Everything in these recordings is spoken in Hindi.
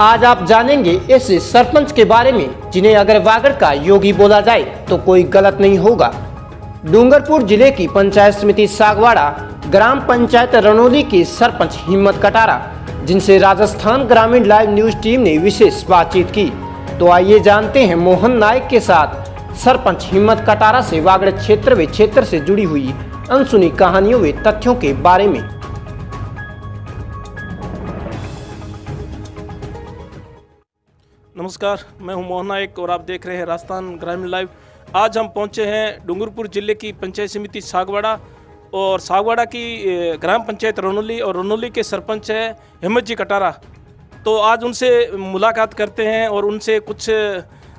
आज आप जानेंगे ऐसे सरपंच के बारे में जिन्हें अगर वागड़ का योगी बोला जाए तो कोई गलत नहीं होगा। डूंगरपुर जिले की पंचायत समिति सागवाड़ा ग्राम पंचायत रनौली की सरपंच हिम्मत कटारा, जिनसे राजस्थान ग्रामीण लाइव न्यूज टीम ने विशेष बातचीत की। तो आइए जानते हैं मोहन नायक के साथ सरपंच हिम्मत कटारा से वागड़ क्षेत्र से जुड़ी हुई अनसुनी कहानियों व तथ्यों के बारे में। नमस्कार, मैं हूं मोहन नायक और आप देख रहे हैं राजस्थान ग्रामीण लाइव। आज हम पहुंचे हैं डूंगरपुर जिले की पंचायत समिति सागवाड़ा और सागवाड़ा की ग्राम पंचायत रनौली और रनौली के सरपंच है हिम्मत जी कटारा। तो आज उनसे मुलाकात करते हैं और उनसे कुछ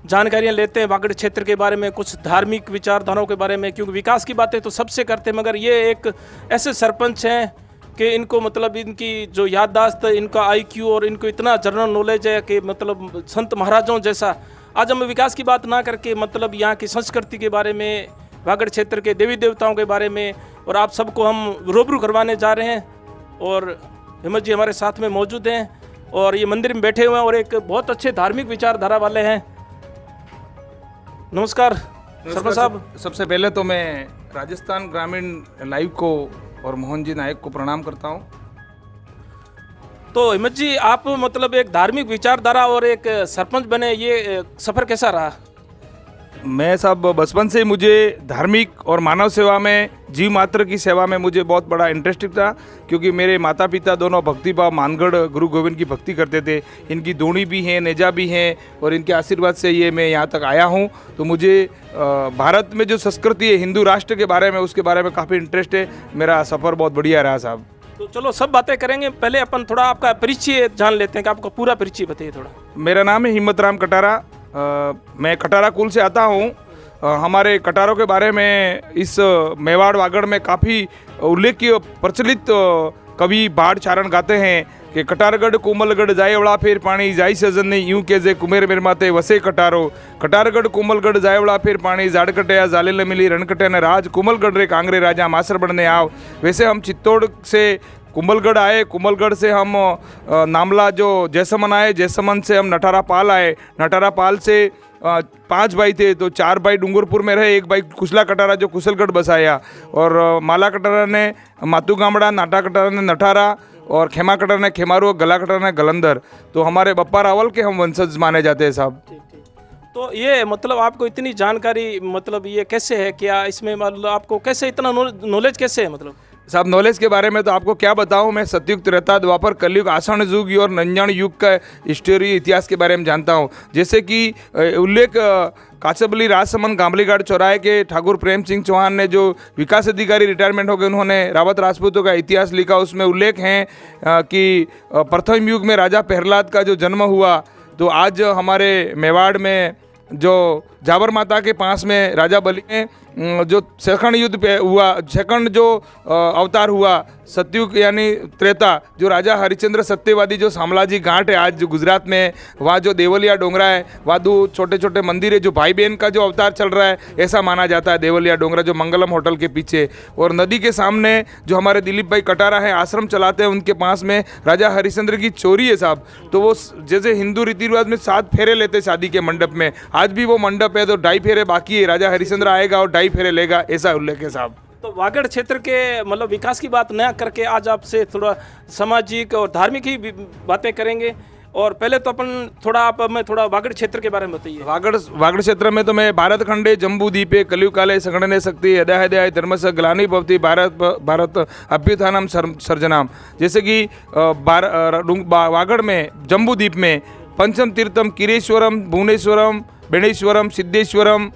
जानकारियां लेते हैं वागड़ क्षेत्र के बारे में, कुछ धार्मिक विचारधाराओं के बारे में, क्योंकि विकास की बातें तो सबसे करते हैं, मगर ये एक ऐसे सरपंच हैं कि इनको मतलब इनकी जो याददाश्त, इनका आईक्यू और इनको इतना जनरल नॉलेज है कि मतलब संत महाराजों जैसा। आज हम विकास की बात ना करके मतलब यहाँ की संस्कृति के बारे में, वागड़ क्षेत्र के देवी देवताओं के बारे में और आप सबको हम रूबरू करवाने जा रहे हैं। और हिम्मत जी हमारे साथ में मौजूद हैं और ये मंदिर में बैठे हुए हैं और एक बहुत अच्छे धार्मिक विचारधारा वाले हैं। नमस्कार सरपंच साहब। सबसे पहले तो मैं राजस्थान ग्रामीण लाइव को और मोहन जी नायक को प्रणाम करता हूं। तो हिम्मत जी, आप मतलब एक धार्मिक विचारधारा और एक सरपंच बने, ये सफ़र कैसा रहा? मैं साहब बचपन से मुझे धार्मिक और मानव सेवा में, जीव मात्र की सेवा में मुझे बहुत बड़ा इंटरेस्टिंग था, क्योंकि मेरे माता पिता दोनों भक्ति भाव मानगढ़ गुरु गोविंद की भक्ति करते थे। इनकी दोणी भी हैं, नेजा भी हैं और इनके आशीर्वाद से ये मैं यहाँ तक आया हूँ। तो मुझे भारत में जो संस्कृति है हिंदू राष्ट्र के बारे में, उसके बारे में काफ़ी इंटरेस्ट है। मेरा सफ़र बहुत बढ़िया रहा साहब। तो चलो सब बातें करेंगे, पहले अपन थोड़ा आपका परिचय जान लेते हैं कि आपका पूरा परिचय बताइए थोड़ा। मेरा नाम है हिम्मत राम कटारा। मैं कटारा कुल से आता हूँ। हमारे कटारों के बारे में इस मेवाड़ वागड़ में काफ़ी उल्लेखीय प्रचलित कवि बाढ़ चारण गाते हैं कि कटारगढ़ कोमलगढ़ जायवड़ा फेर पानी जाई सजन ने यूं के जे कुमेर मिरमाते वसे कटारो। कटारगढ़ कोमलगढ़ जायवड़ा फेर पानी जाड़ कटया जाले न मिली रण कटे न राज कुमलगढ़ रे कांगरे राजा मासर बढ़ने आओ। वैसे हम चित्तौड़ से कुंभलगढ़ आए, कुंभलगढ़ से हम नामला जो जैसमन आए, जैसमन से हम नटारा पाल आए, नटारा पाल से 5 भाई थे तो 4 भाई डूंगरपुर में रहे, 1 भाई कुशला कटारा जो कुशलगढ़ बसाया, और माला कटारा ने मातू गामड़ा, नाटा कटारा ने नठारा और खेमा कटारा ने खेमारू, गला कटारा ने गलंदर। तो हमारे बप्पा रावल के हम वंशज माने जाते हैं साहब। तो ये मतलब आपको इतनी जानकारी मतलब ये कैसे है, क्या इसमें मतलब आपको कैसे इतना नॉलेज कैसे है? मतलब साहब नॉलेज के बारे में तो आपको क्या बताऊं, मैं सतयुग, त्रेता, द्वापर, कलयुग, आषाढ़ युग और नंजाण युग का हिस्टोरी, इतिहास के बारे में जानता हूं। जैसे कि उल्लेख काचबली राजसमंद गांबलीघाट चौराहे के ठाकुर प्रेम सिंह चौहान ने जो विकास अधिकारी रिटायरमेंट हो गए, उन्होंने रावत राजपूतों का इतिहास लिखा। उसमें उल्लेख है कि प्रथम युग में राजा प्रहलाद का जो जन्म हुआ, तो आज हमारे मेवाड़ में जो जाबर माता के पास में राजा बलि ने जो सेकंड युद्ध पे हुआ, सेकंड जो अवतार हुआ सतयुग यानी त्रेता, जो राजा हरिश्चंद्र सत्यवादी जो साम्राज्य घाट है आज जो गुजरात में है, वहाँ जो देवलिया डोंगरा है, वहाँ 2 छोटे छोटे मंदिर है, जो भाई बहन का जो अवतार चल रहा है ऐसा माना जाता है। देवलिया डोंगरा जो मंगलम होटल के पीछे, और नदी के सामने जो हमारे दिलीप भाई कटारा है आश्रम चलाते हैं, उनके पास में राजा हरिश्चंद्र की चोरी है साहब। तो वो जैसे हिंदू रीति रिवाज में 7 फेरे लेते शादी के मंडप में, आज भी वो मंडप है तो 2.5 फेरे बाकी है, राजा हरिश्चंद्र आएगा और 2.5 फेरे लेगा, ऐसा उल्लेख है साहब। तो वागड़ क्षेत्र के मतलब विकास की बात न करके आज आपसे थोड़ा सामाजिक और धार्मिक ही बातें करेंगे। और पहले तो अपन थोड़ा आप हमें थोड़ा वागड़ क्षेत्र के बारे में बताइए। वागड़ क्षेत्र में तो मैं भारत खंडे जम्बू द्वीपे कलयुग काले संगठने शक्ति हृदय हृदय धर्मस ग्लानि भवति भारत अभ्युत्थानम सर्जनाम। जैसे कि वागड़ में जम्बू द्वीप में पंचम तीर्थम किरेश्वरम, भुवनेश्वरम, बेणेश्वरम, सिद्धेश्वरम,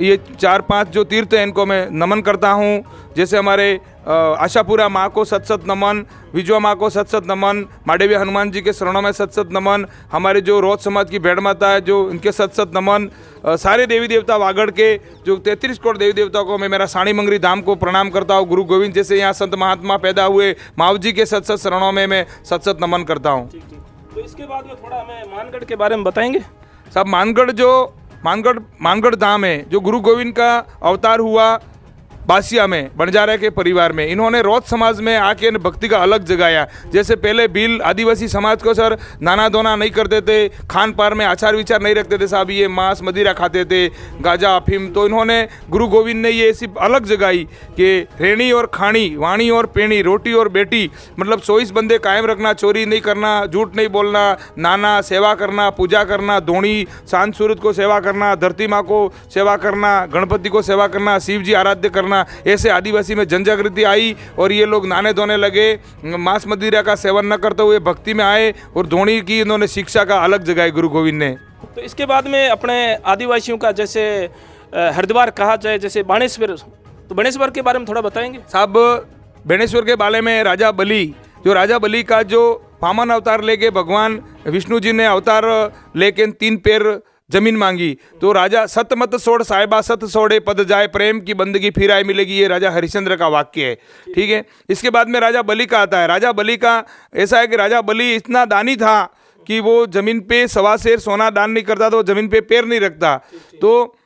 ये 4-5 जो तीर्थ हैं इनको मैं नमन करता हूँ। जैसे हमारे आशापुरा माँ को सत नमन, विजवा माँ को सत नमन, माडेवी हनुमान जी के शरणों में सत नमन, हमारे जो रोज समाज की भेड़ माता है जो इनके सत नमन, सारे देवी देवता वागड़ के जो 33 करोड़ देवी देवताओं को मैं मेरा साणी मंगरी धाम को प्रणाम करता हूँ। गुरु गोविंद जैसे यहाँ संत महात्मा पैदा हुए, माव जी के सत शरणों में मैं सत नमन करता हूँ। तो इसके बाद में थोड़ा हमें मानगढ़ के बारे में बताएंगे साहब। मानगढ़ धाम है जो गुरु गोविंद का अवतार हुआ, बासिया में बंजारे के परिवार में इन्होंने रौत समाज में आके भक्ति का अलग जगाया। जैसे पहले भील आदिवासी समाज को सर नाना धोना नहीं करते थे, खान पान में आचार विचार नहीं रखते थे साहब, ये मांस मदिरा खाते थे, गाजा अफीम। तो इन्होंने गुरु गोविंद ने ये ऐसी अलग जगाई कि रेणी और खाणी, वाणी और पेणी, रोटी और बेटी, मतलब 24 बंदे कायम रखना, चोरी नहीं करना, झूठ नहीं बोलना, नाना सेवा करना, पूजा करना, धोनी चांद सूरज को सेवा करना, धरती माँ को सेवा करना, गणपति को सेवा करना, शिव जी आराध्य करना। ऐसे आदिवासी में जन जागृति आई और ये लोग नहाने धोने लगे, मांस मदिरा का सेवन न करते हुए भक्ति में आए और धोनी की इन्होंने शिक्षा का अलग जगाई गुरु गोविंद ने। तो इसके बाद में अपने आदिवासियों का जैसे हरिद्वार कहा जाए, जैसे बाणेश्वर, तो बाणेश्वर के बारे में थोड़ा बताएंगे साहब। बाणेश्वर के बारे में राजा बलि, जो राजा बलि का जो वामन अवतार लेके भगवान विष्णु जी ने अवतार लेके 3 पैर जमीन मांगी, तो राजा सत मत सोड़ साहिबा सत सोड़े पद जाए, प्रेम की बंदगी फिर आए मिलेगी, ये राजा हरिश्चंद्र का वाक्य है। ठीक है। इसके बाद में राजा बलि का आता है। राजा बलि का ऐसा है कि राजा बलि इतना दानी था कि वो जमीन पे 1.25 सेर सोना दान नहीं करता, तो वो जमीन पे पैर नहीं रखता। तो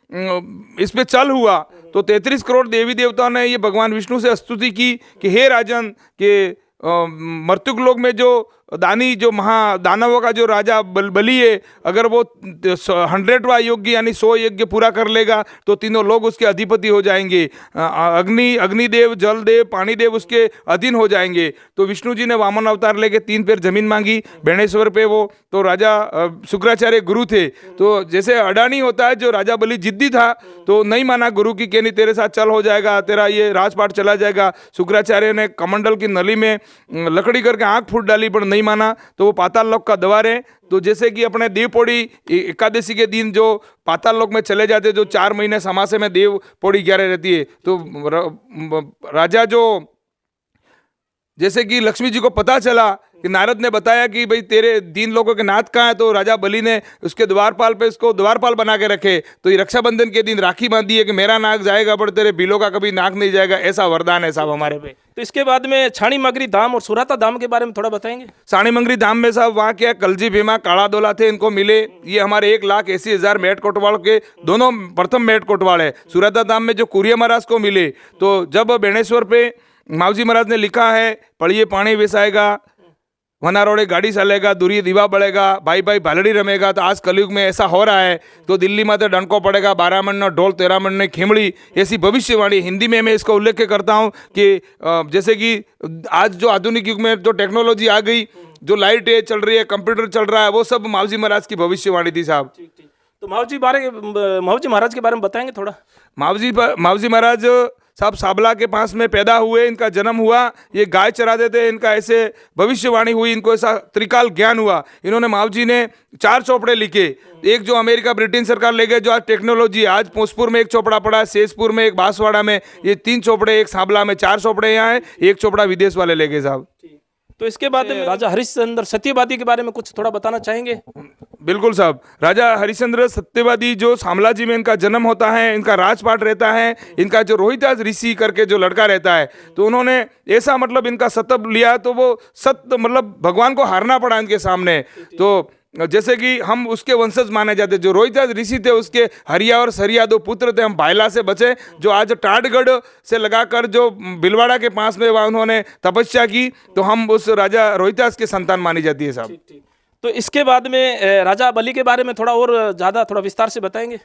इस पे चल हुआ तो 33 करोड़ देवी देवताओं ने ये भगवान विष्णु से स्तुति की कि हे राजन, के मर्त्युक लोक में जो दानी, जो महादानवों का जो राजा बलि है, अगर वो 100वां यज्ञ यानी 100 यज्ञ पूरा कर लेगा तो तीनों लोग उसके अधिपति हो जाएंगे। अग्निदेव, जल देव, पानी देव उसके अधीन हो जाएंगे। तो विष्णु जी ने वामन अवतार लेके 3 पैर जमीन मांगी बेणेश्वर पे। वो तो राजा शुक्राचार्य गुरु थे, तो जैसे अडानी होता है, जो राजा बलि जिद्दी था तो नहीं माना गुरु की, कहनी तेरे साथ चल हो जाएगा, तेरा ये राजपाट चला जाएगा। शुक्राचार्य ने कमंडल की नली में लकड़ी करके आंख फूट डाली, पर नहीं माना, तो वो पाताल लोक का द्वार है। तो जैसे कि अपने देव पौड़ी एकादशी के दिन जो पाताल लोक में चले जाते, जो 4 महीने समासे में देव पौड़ी 11 रहती है, तो राजा जो जैसे कि लक्ष्मी जी को पता चला कि नारद ने बताया कि भाई तेरे 3 लोगों के नाथ कहाँ है, तो राजा बलि ने उसके द्वारपाल पे इसको द्वारपाल बना के रखे। तो ये रक्षाबंधन के दिन राखी बांधी है कि मेरा नाक जाएगा पर तेरे बिलों का कभी नाक नहीं जाएगा, ऐसा वरदान है साहब हमारे पे। तो इसके बाद में छाणी मगरी धाम और सुराता धाम के बारे में थोड़ा बताएंगे। साणी मंगरी धाम में साहब वहाँ क्या कलजी भीमा काला दोला थे, इनको मिले। ये हमारे 1,80,000 मेट कोटवाल के दोनों प्रथम मेट कोटवाल है। सुराता धाम में जो कुरिया महाराज को मिले, तो जब बेणेश्वर पे मावजी महाराज ने लिखा है, पढ़िए पानी बेसाएगा, वना रोड़े गाड़ी चलेगा, दूरी दीवा बढ़ेगा, भाई भाई भालड़ी रमेगा। तो आज कलयुग में ऐसा हो रहा है। तो दिल्ली में तो डंको पड़ेगा, 12 मन ढोल 13 मन खिमड़ी, ऐसी भविष्यवाणी। हिंदी में मैं इसका उल्लेख करता हूँ कि जैसे कि आज जो आधुनिक युग में जो टेक्नोलॉजी आ गई, जो लाइट चल रही है, कंप्यूटर चल रहा है, वो सब मावजी महाराज की भविष्यवाणी थी साहब। तो मावजी महाराज के बारे में बताएंगे थोड़ा। मावजी महाराज साहब साबला के पास में पैदा हुए, इनका जन्म हुआ, ये गाय चराते थे, इनका ऐसे भविष्यवाणी हुई, इनको ऐसा त्रिकाल ज्ञान हुआ। इन्होंने मावजी ने 4 चौपड़े लिखे, एक जो अमेरिका ब्रिटेन सरकार ले गए, जो आज टेक्नोलॉजी, आज पोसपुर में 1 चौपड़ा पड़ा है, शेषपुर में 1, बांसवाड़ा में, ये 3 चौपड़े, 1 साबला में, 4 चौपड़े यहाँ है, 1 चौपड़ा विदेश वाले ले गए साहब। तो इसके बाद राजा हरिश्चंद्र सत्यवादी के बारे में कुछ थोड़ा बताना चाहेंगे। बिल्कुल साहब। राजा हरिश्चंद्र सत्यवादी जो शामलाजी में इनका जन्म होता है, इनका राजपाट रहता है, इनका जो रोहिदास ऋषि करके जो लड़का रहता है, तो उन्होंने ऐसा मतलब इनका सतब लिया, तो वो सत्य मतलब भगवान को हारना पड़ा इनके सामने। तो जैसे कि हम उसके वंशज माने जाते, जो रोहिदास ऋषि थे उसके हरिया और सरिया 2 पुत्र थे। हम भायला से बचे, जो आज टाटगढ़ से लगाकर जो बिलवाड़ा के पास में वहाँ उन्होंने तपस्या की, तो हम उस राजा रोहिदास के संतान मानी जाती है साहब। तो इसके बाद में राजा बलि के बारे में थोड़ा और ज़्यादा थोड़ा विस्तार से बताएंगे।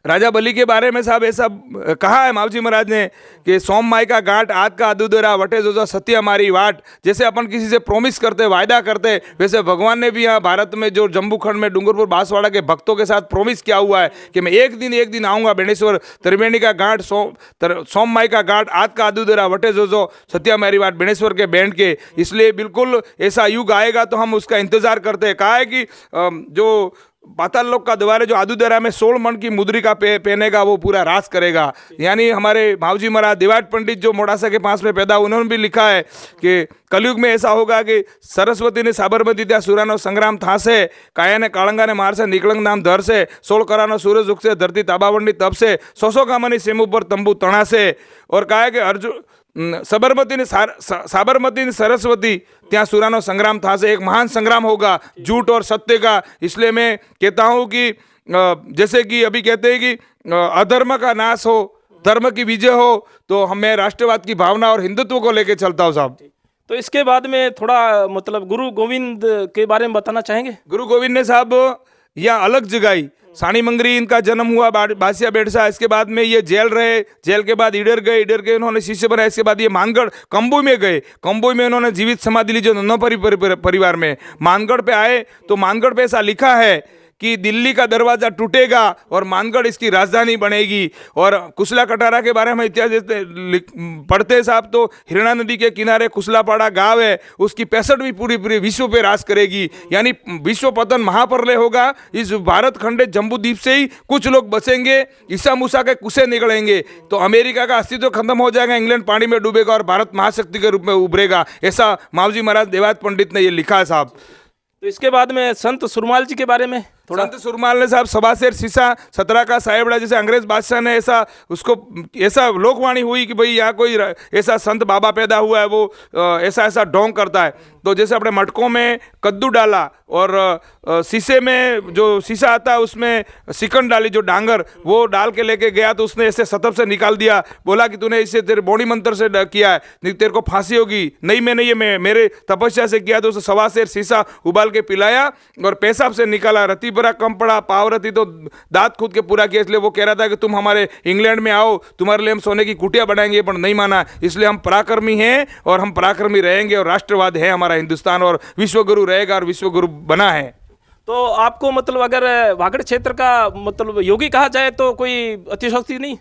राजा बलि के बारे में साहब ऐसा कहा है मावजी महाराज ने कि सोम माई का गांठ आग का अदुदरा वटे जो सत्य हमारी वाट। जैसे अपन किसी से प्रोमिस करते, वायदा करते, वैसे भगवान ने भी यहाँ भारत में जो जम्बू खंड में डूंगरपुर बांसवाड़ा के भक्तों के साथ प्रोमिस किया हुआ है कि मैं एक दिन आऊँगा बेणेश्वर। त्रिवेणी का गांठ, सोम माई का गांठ आग का अदुदरा वटे जो सत्य हमारी वाट, बेणेश्वर के बैंड के। इसलिए बिल्कुल ऐसा युग आएगा तो हम उसका इंतजार करते हैं। कहा है कि जो पाताल लोक का द्वार है, जो आदुदरा में 16 मन की मुद्रिका पहनेगा वो पूरा राज करेगा। यानी हमारे मावजी महाराज दिवाट पंडित जो मोड़ासा के पास में पैदा, उन्होंने भी लिखा है कि कलयुग में ऐसा होगा कि सरस्वती ने साबरमती त्या सुरानो संग्राम था से, काया ने कालंगा ने मार से, निकलंग नाम धर से, 16 करानो सूरज उग से, धरती ताबावंडी तब से, 100 कामनी सेम ऊपर तंबू तना से। और कहा कि अर्जुन साबरमती ने सरस्वती त्या सुरानो संग्राम था से, एक महान संग्राम होगा झूठ और सत्य का। इसलिए मैं कहता हूँ कि जैसे कि अभी कहते हैं कि अधर्म का नाश हो धर्म की विजय हो, तो मैं राष्ट्रवाद की भावना और हिंदुत्व को लेके चलता हूँ साहब। तो इसके बाद में थोड़ा मतलब गुरु गोविंद के बारे में बताना चाहेंगे। गुरु गोविंद ने साहब यहाँ अलग जगाई, सानी मंगरी इनका जन्म हुआ बासिया बेड़सा, इसके बाद में ये जेल रहे, जेल के बाद इडर गए इन्होंने शिष्य बनाया, इसके बाद ये मानगढ़ कंबोई में गए, कंबोई में इन्होंने जीवित समाधि ली जो नन्नो परिवार में। मानगढ़ पे आए तो मानगढ़ पे ऐसा लिखा है कि दिल्ली का दरवाजा टूटेगा और मानगढ़ इसकी राजधानी बनेगी। और कुशला कटारा के बारे में इतिहास पढ़ते साहब तो हिरणा नदी के किनारे कुशलापाड़ा गांव है, उसकी 65वीं पूरी विश्व पे राज करेगी, यानी विश्व पतन महाप्रलय होगा। इस भारत खंडे जम्बू द्वीप से ही कुछ लोग बचेंगे, ईसा मूसा के कुसे निकलेंगे, तो अमेरिका का अस्तित्व खत्म हो जाएगा, इंग्लैंड पानी में डूबेगा और भारत महाशक्ति के रूप में उभरेगा। ऐसा मावजी महाराज देवात पंडित ने ये लिखा है साहब। तो इसके बाद में संत सुरमाल जी के बारे में थोड़ा। संत सुरमाल ने साहब सभा शेर शीशा 17 का साहेबड़ा, जैसे अंग्रेज बादशाह ने ऐसा लोकवाणी हुई कि भाई यहाँ कोई ऐसा संत बाबा पैदा हुआ है, वो ऐसा ढोंग करता है। तो जैसे अपने मटकों में कद्दू डाला और शीशे में जो शीशा आता है उसमें सिकन डाली, जो डांगर, वो डाल के लेके गया तो उसने ऐसे सतब से निकाल दिया, बोला कि तूने इसे तेरे बॉडी मंत्र से किया है, नहीं तेरे को फांसी होगी। नहीं मैंने ये मेरे तपस्या से किया। तो उसे सवा शेर शीशा उबाल के पिलाया और पेशाब से निकाला, रति बरा कम पड़ा, पावरती तो दांत खुद के पूरा किया। इसलिए वो कह रहा था कि तुम हमारे इंग्लैंड में आओ, तुम्हारे लिए हम सोने की कुटिया बनाएंगे, पर नहीं माना। इसलिए हम पराक्रमी हैं और हम पराक्रमी रहेंगे और राष्ट्रवाद है हमारा हिंदुस्तान और विश्वगुरु रहेगा और विश्वगुरु बना है। तो आपको मतलब अगर वागड़ क्षेत्र का मतलब योगी कहा जाए तो कोई अतिशयोक्ति नहीं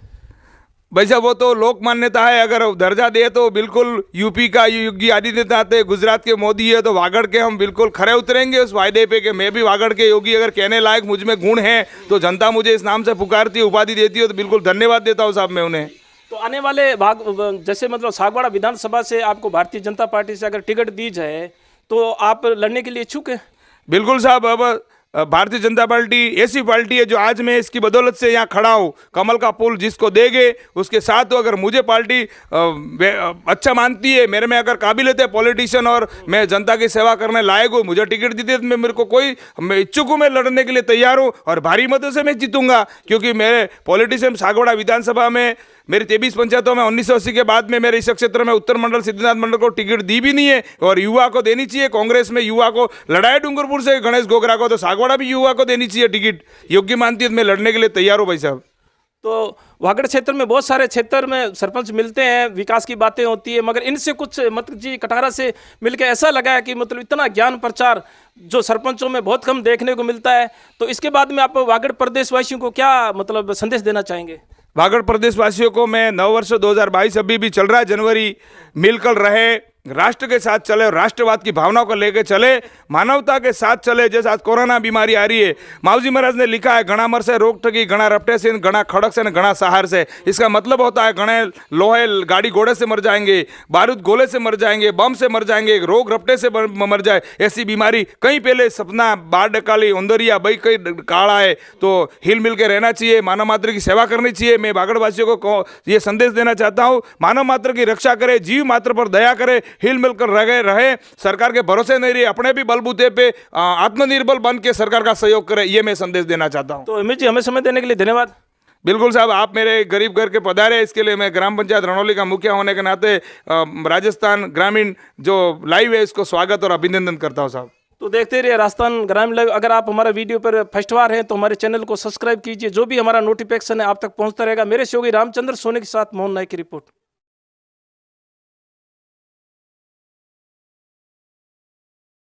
भाई साहब, वो तो लोक मान्यता है। अगर दर्जा दे तो बिल्कुल यूपी का योगी आदित्यनाथ है, गुजरात के मोदी है, तो वागड़ के हम बिल्कुल खरे उतरेंगे उस वायदे पे कि मैं भी वागड़ के योगी। अगर कहने लायक मुझ में गुण है तो जनता मुझे इस नाम से पुकारती है, उपाधि देती है, तो बिल्कुल धन्यवाद देता हूँ साहब मैं उन्हें। तो आने वाले जैसे मतलब सागवाड़ा विधानसभा से आपको भारतीय जनता पार्टी से अगर टिकट दी जाए तो आप लड़ने के लिए इच्छुक है? बिल्कुल साहब। अब भारतीय जनता पार्टी ऐसी पार्टी है जो आज मैं इसकी बदौलत से यहाँ खड़ा हूँ। कमल का फूल जिसको देंगे उसके साथ, तो अगर मुझे पार्टी अच्छा मानती है, मेरे में अगर काबिलियत है पॉलिटिशियन और मैं जनता की सेवा करने लायक हूँ, मुझे टिकट दी तो मेरे को मैं इच्छुक हूँ, मैं लड़ने के लिए तैयार हूँ और भारी मतों से मैं जीतूंगा। क्योंकि मेरे पॉलिटिशियन सागवाड़ा विधानसभा में मेरी 23 पंचायतों में 1980 के बाद में मेरे इस क्षेत्र में उत्तर मंडल सिद्धिनाथ मंडल को टिकट दी भी नहीं है और युवा को देनी चाहिए। कांग्रेस में युवा को लड़ाया डूंगरपुर से गणेश गोगरा को, तो सागवाड़ा भी युवा को देनी चाहिए टिकट। योग्य मानती है, मैं लड़ने के लिए तैयार हूँ भाई साहब। तो वागड़ क्षेत्र में बहुत सारे क्षेत्र में सरपंच मिलते हैं, विकास की बातें होती है, मगर इनसे कुछ मतलब जी कटारा से मिलकर ऐसा लगा है कि मतलब इतना ज्ञान प्रचार जो सरपंचों में बहुत कम देखने को मिलता है। तो इसके बाद में आप वागड़ प्रदेशवासियों को क्या मतलब संदेश देना चाहेंगे? वागड़ प्रदेशवासियों को मैं नववर्ष 2022 अभी भी चल रहा है, जनवरी, मिलकर रहे, राष्ट्र के साथ चले और राष्ट्रवाद की भावनाओं को लेकर चले, मानवता के साथ चले। जैसे आज कोरोना बीमारी आ रही है, मावजी महाराज ने लिखा है, घना मर से रोग ठगी, घना रपटे से, घना खड़क से, घना सहार से। इसका मतलब होता है घने लोहे गाड़ी घोड़े से मर जाएंगे, बारूद गोले से मर जाएंगे, बम से मर जाएंगे, रोग रपटे से मर जाए, ऐसी बीमारी कहीं पहले सपना बाढ़ डकाली उंदरिया भाई कई काला है। तो हिल मिल के रहना चाहिए, मानव मात्र की सेवा करनी चाहिए। मैं वागड़वासियों को ये संदेश देना चाहता हूँ, मानव मात्र की रक्षा करे, जीव मात्र पर दया करे, हिल मिलकर रहे, सरकार के भरोसे नहीं रहे, अपने भी बलबूते पे आत्मनिर्भर बन के सरकार का सहयोग करे, ये मैं संदेश देना चाहता हूं। तो अमित जी, हमें समय देने के लिए धन्यवाद। बिल्कुल साहब, आप मेरे गरीब घर के पधारे, इसके लिए मैं ग्राम पंचायत रणौली का मुखिया होने के नाते राजस्थान ग्रामीण जो लाइव है इसको स्वागत और अभिनंदन करता हूँ साहब। तो देखते रहिए राजस्थान ग्रामीण लाइव। अगर आप हमारा वीडियो पर फर्स्ट बार हैं तो हमारे चैनल को सब्सक्राइब कीजिए, जो भी हमारा नोटिफिकेशन है आप तक पहुंचता रहेगा। मेरे सहयोगी रामचंद्र सोनी के साथ मोहन नायक की रिपोर्ट।